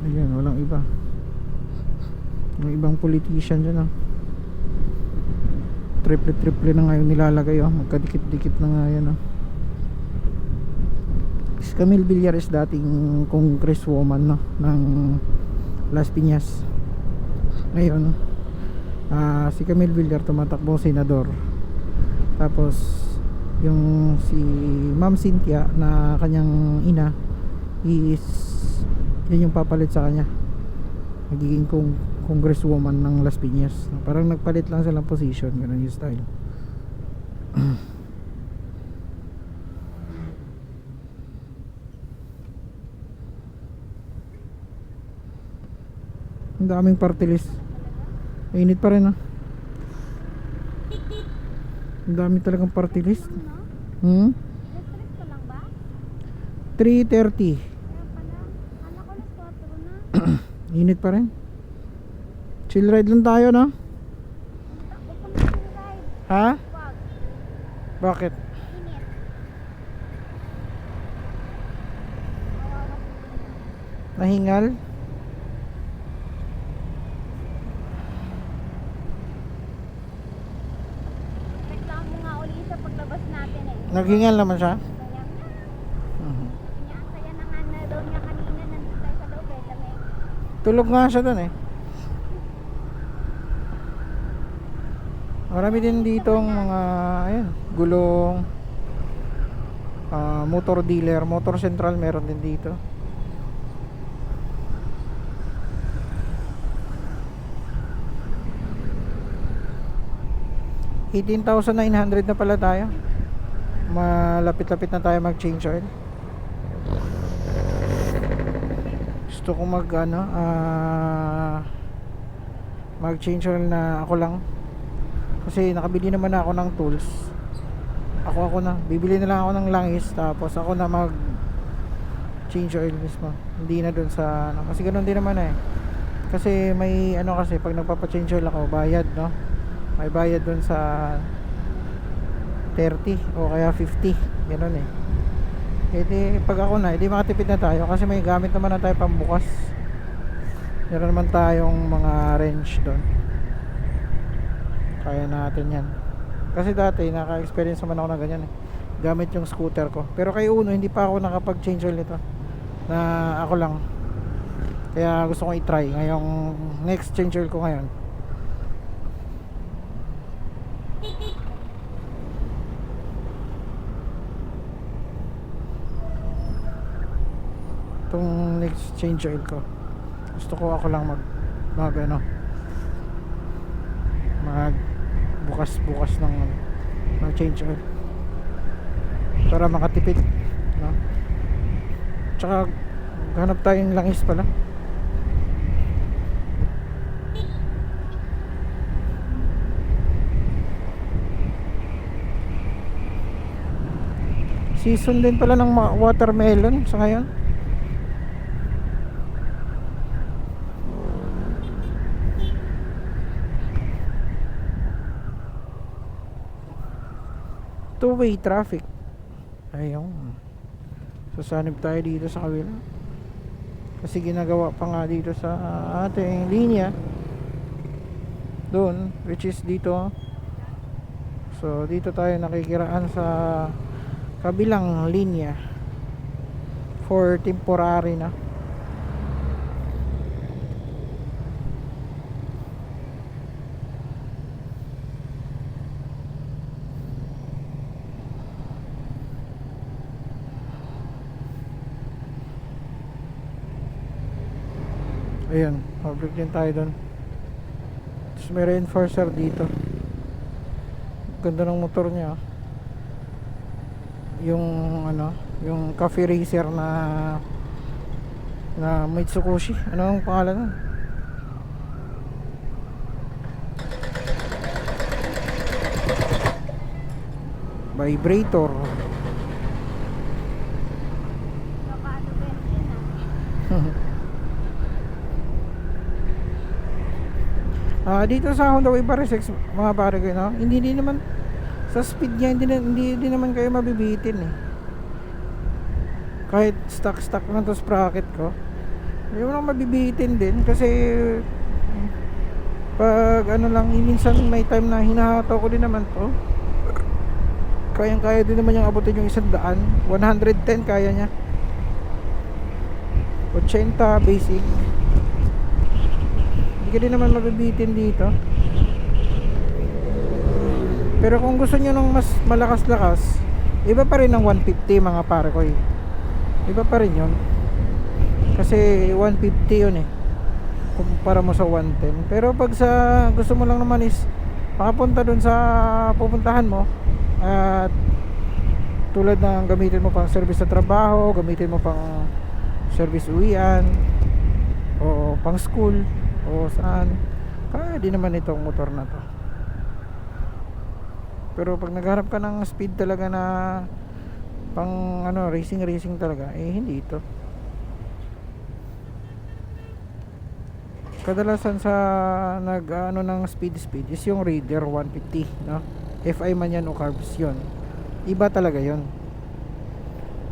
Ayan, walang iba. Yung ibang politician dyan triple na nga yung nilalagay magkadikit-dikit na nga yan Si Camille Villar is dating congresswoman ng Las Piñas. Ngayon si Camille Villar tumatakbong senador. Tapos yung si Ma'am Cynthia na kanyang ina is yun yung papalit sa kanya, magiging congresswoman ng Las Piñas. Parang nagpalit lang silang position, ganun yung style. Ang daming party list. Init pa rin ang dami talagang party list. Electric pa lang ba? 3:30. Kala ko alas 4 na. Init pa rin. Chill ride lang tayo, no? Huwag kami ride. Ha? Wag. Bakit? Init. Nahingal? Reklamo nga uli sa paglabas natin Naghingal naman siya? Kaya nga. Saya na nga na daw niya kanina. Nandito tayo sa loob lamig. Tulog nga siya dun Marami din ditong mga gulong, motor dealer, motor central meron din dito. $18,900 na pala tayo. Malapit-lapit na tayo mag-change oil. Gusto ko mag-change oil na ako lang. Kasi nakabili naman ako ng tools. Ako na. Bibili na lang ako ng langis. Tapos ako na mag change oil mismo. Hindi na dun sa kasi ganoon din naman Kasi may kasi pag nagpapa-change oil ako, bayad may bayad dun sa 30 o kaya 50. Ganoon di pag ako na, di makatipid na tayo. Kasi may gamit naman na tayo pambukas. Meron naman tayong mga wrench doon. Kaya natin yan. Kasi dati naka-experience naman ako na ganyan gamit yung scooter ko. Pero kay Uno hindi pa ako nakapag-change oil nito. Na ako lang. Kaya gusto kong i-try ngayong next change oil ko ngayon. Itong next change oil ko, gusto ko ako lang mag bukas ng change oil para makatipid tsaka hanap tayong langis pala. Season din pala ng watermelon sa ngayon. Two-way traffic. Ayun. Sasanib tayo dito sa kabila. Kasi ginagawa pa nga dito sa ating linya. Doon, which is dito. So, dito tayo nakikiraan sa kabilang linya for temporary na. Ayun, public din tayo doon. Tapos may reinforcer dito. Ganda ng motor niya. Yung yung Cafe Racer na Mitsubishi. Ano ang pangalan nun? Vibrator. Nakakaano bensin Dito sa Honda Wave RS mga pare ko, hindi din naman sa speed niya, hindi naman kayo mabibitin kahit stock lang to sprocket ko. Hindi mo lang mabibitin din kasi pag ano lang, minsan may time na hinahataw ko din naman to. Kayang kaya din naman yung abutin yung 100. 110 kaya niya. 80 basic. Hindi ka din naman mabibitin dito. Pero kung gusto nyo ng mas malakas-lakas, iba pa rin ang 150 mga pare ko eh. Iba pa rin yun. Kasi 150 yun eh, kumpara mo sa 110. Pero pag sa gusto mo lang naman is makapunta dun sa pupuntahan mo, at tulad ng gamitin mo pang service sa trabaho, gamitin mo pang service uwian, o pang school, o saan, kaya di naman itong motor na to. Pero pag nagharap ka ng speed talaga na pang ano, racing talaga, eh hindi ito. Kadalasan sa nag ano ng speed is yung Raider 150, no? FI man yan o carbs, yun. Iba talaga yun.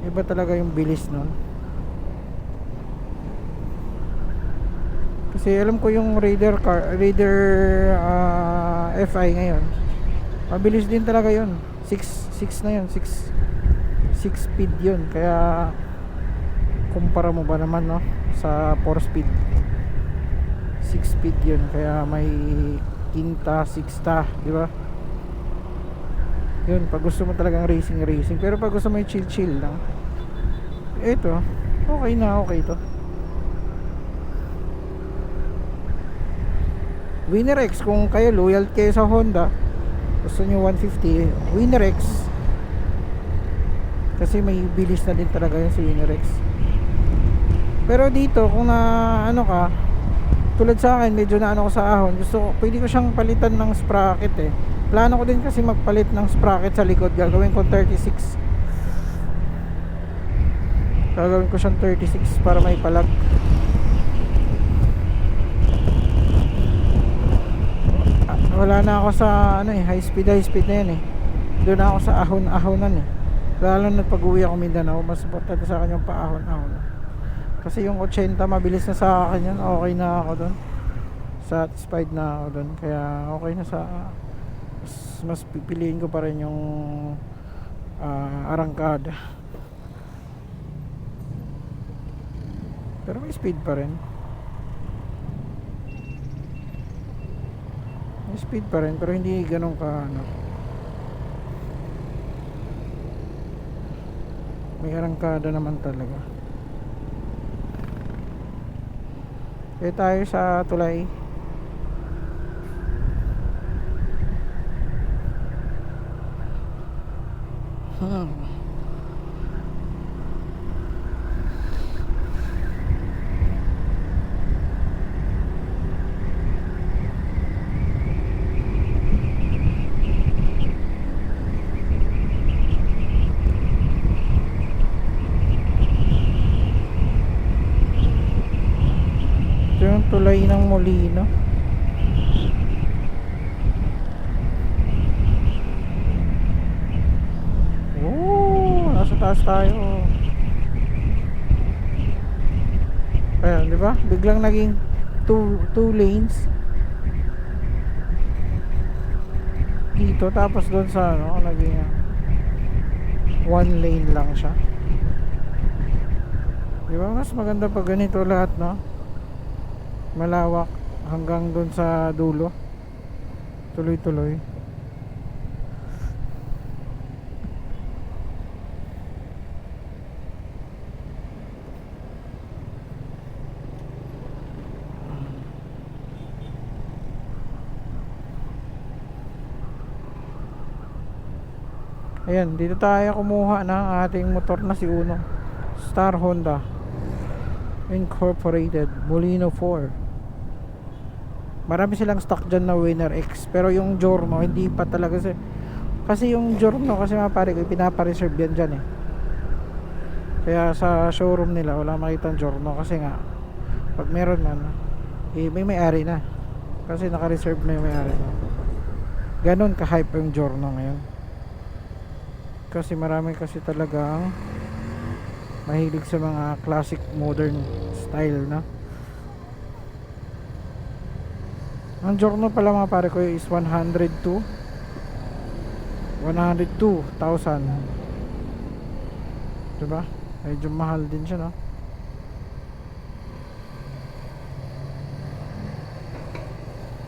Iba talaga yung bilis nun. Kasi alam ko yung Raider FI ngayon, mabilis din talaga yun. 6 na yun, 6 speed yun. Kaya kumpara mo ba naman, no, sa 4 speed, 6 speed yun. Kaya may quinta, sixta, di ba? Yun, pag gusto mo talagang racing. Pero pag gusto mo yung chill lang, ito, okay to. Winner X, kung kayo loyal kayo sa Honda, gusto nyo 150, Winner X. Kasi may bilis na din talaga yun si Winner X. Pero dito, kung na ano ka, tulad sa akin, medyo na ano ko sa ahon, pwede ko siyang palitan ng sprocket eh. Plano ko din kasi magpalit ng sprocket sa likod. Gagawin ko 36. Gagawin ko siyang 36 para may palag. Wala na ako sa ano eh, high speed na yan eh. Doon na ako sa ahon-ahonan eh. Lalo na pag uwi ako Mindanao, mas importante sa akin yung paahon-ahon. Kasi yung 80 mabilis na sa akin yan. Okay na ako doon. Satisfied na ako doon. Kaya okay na sa mas pipiliin ko pa rin yung arangkada. Pero may speed pa rin. May speed pa rin, pero hindi ganun ka ano. May arangkada naman talaga. Kaya tayo sa tulay. Ito yung tulay ng Molino. Nasa taas tayo. Ayan, di ba? Biglang naging two lanes dito, tapos doon sa ano, naging one lane lang siya. Di ba? Mas maganda pag ganito lahat, no? Malawak hanggang doon sa dulo. Tuloy-tuloy. Ayan, dito tayo kumuha ng ating motor na si Uno. Star Honda Incorporated Molino 4. Marami silang stock dyan na Winner X. Pero yung Giorno hindi pa talaga kasi yung Giorno kasi mga pare ko pinapareserve yan dyan eh. Kaya sa showroom nila wala makita ang Giorno. Kasi nga pag meron man may may-ari na. Kasi naka-reserve na yung may-ari na. Ganon ka-hype yung Giorno ngayon. Kasi marami kasi talagang mahilig sa mga classic modern style, no? Ang Giorno pala mga pare ko is 102,000. Diba? Medyo mahal din siya, no?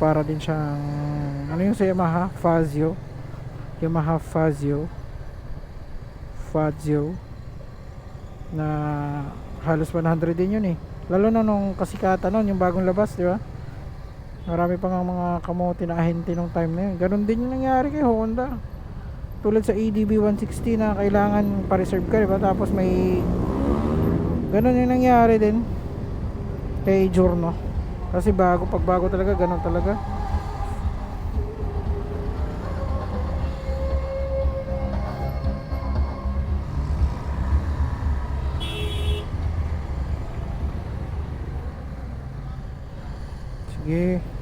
Para din siyang ano yung sa Yamaha? Yamaha Fazio na halos 100 din yun eh. Lalo na nung kasikatan nun, yung bagong labas, di ba? Marami pa nga mga kamote na ahente nung time na yun. Ganon din yung nangyari kay Honda. Tulad sa ADB 160 na kailangan pa-reserve ka, di ba? Tapos may ganon yung nangyari din kay Giorno. Kasi pag bago talaga, ganon talaga. Sige.